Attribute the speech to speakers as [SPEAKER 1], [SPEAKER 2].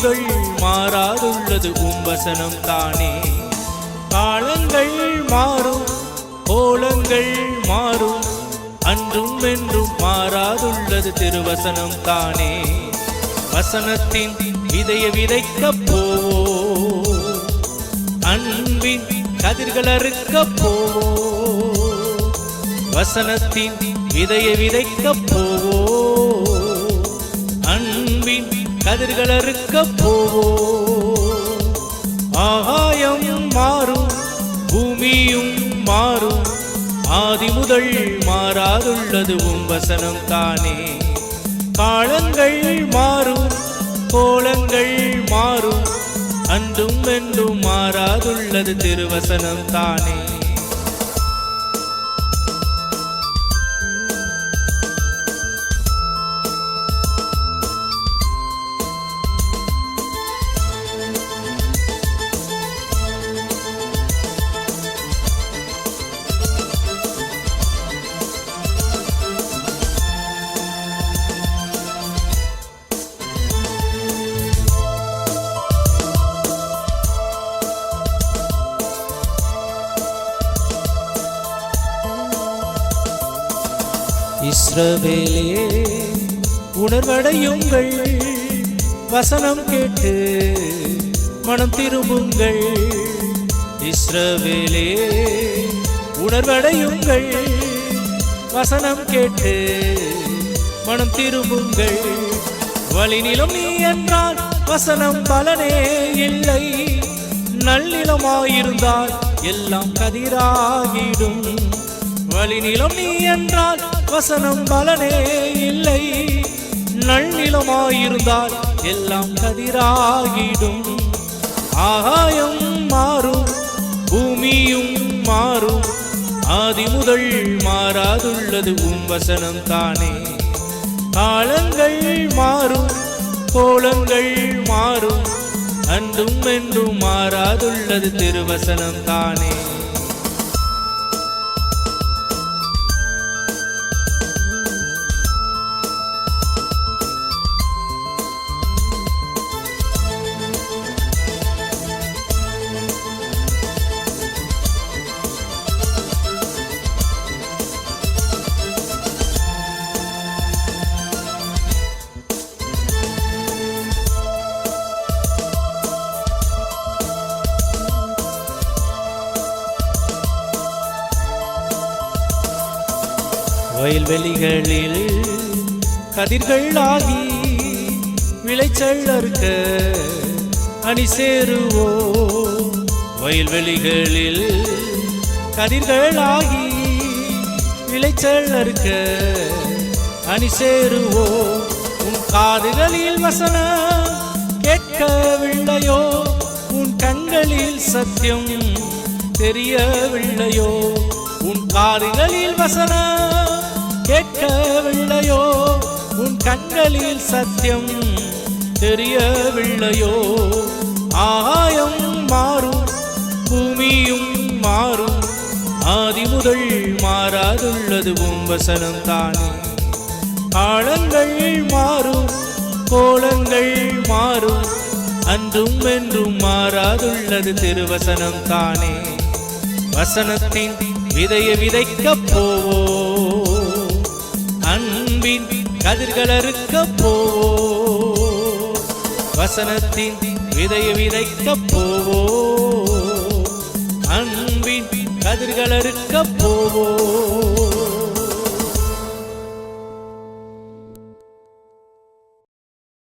[SPEAKER 1] முதல் மாறாதுள்ளது வசனம் தானே. காலங்கள் மாறும், கோலங்கள் மாறும், அன்றும் என்றும் மாறாதுள்ளது திருவசனம் தானே. வசனத்தின் விதைய விதைக்க போவோ, அன்பின் கதிர்கள் அறுக்க போவோ. வசனத்தின் விதைய விதைக்க போவோ, அன்பின் கதிர்கள் அறுக்க போவோ. ஆகாயம் மாறும், பூமியும் மாறும், ஆதி முதல் மாறாதுள்ளது வசனம் தானே. காலங்கள் மாறும், கோலங்கள் மாறும், அன்றும் என்றும் மாறாதுள்ளது திருவசனம் தானே. இஸ்ரவேலே உணர்வடையுங்கள், வசனம் கேட்டு மனம் திரும்புங்கள். இஸ்ரவேலே உணர்வடையுங்கள், வசனம் கேட்டு மனம் திரும்புங்கள். வழிநிலம் நீ என்றால் வசனம் பலனே இல்லை, நல்நிலமாயிருந்தால் எல்லாம் கதிராகிடும். வழிநிலம் நீ என்றால் வசனம் பலனே இல்லை, நல்நிலமாயிருந்தால் எல்லாம் கதிராகிடும். ஆகாயம் மாறும், பூமியும் மாறும், ஆதி முதல் மாறாதுள்ளது வசனம் தானே. காலங்கள் மாறும், கோலங்கள் மாறும், அன்றும் என்றும் மாறாதுள்ளது திருவசனம் தானே. வயல்வெளிகளில் கதிர்கள் ஆகி விளைச்சல் அறுக்க அணி சேருவோ. வயல்வெளிகளில் கதிர்கள் ஆகி விளைச்சல் அறுக்க அணி சேருவோ. உன் காதுகளில் வசனம் கேட்கவில்லையோ, உன் கண்களில் சத்தியம் தெரியவில்லையோ. உன் காதுகளில் வசனம் கேட்கவில்லையோ, உன் கண்களில் சத்தியம் தெரியவில்லையோ. ஆகாயம் மாறும், பூமியும் மாறும், ஆதி முதல் மாறாதுள்ளது வசனம் தானே. காலங்கள் மாறும், கோலங்கள் மாறும், அன்றும் என்றும் மாறாதுள்ளது திருவசனம் தானே. வசனத்தின் விதைய விதைக்க போவோ, அன்பின் கதிர்கள் அறுக்க போவோ. வசனத்தின் விதைய விதைக்க போவோ, அன்பின் கதிர்கள் அறுக்க போவோ.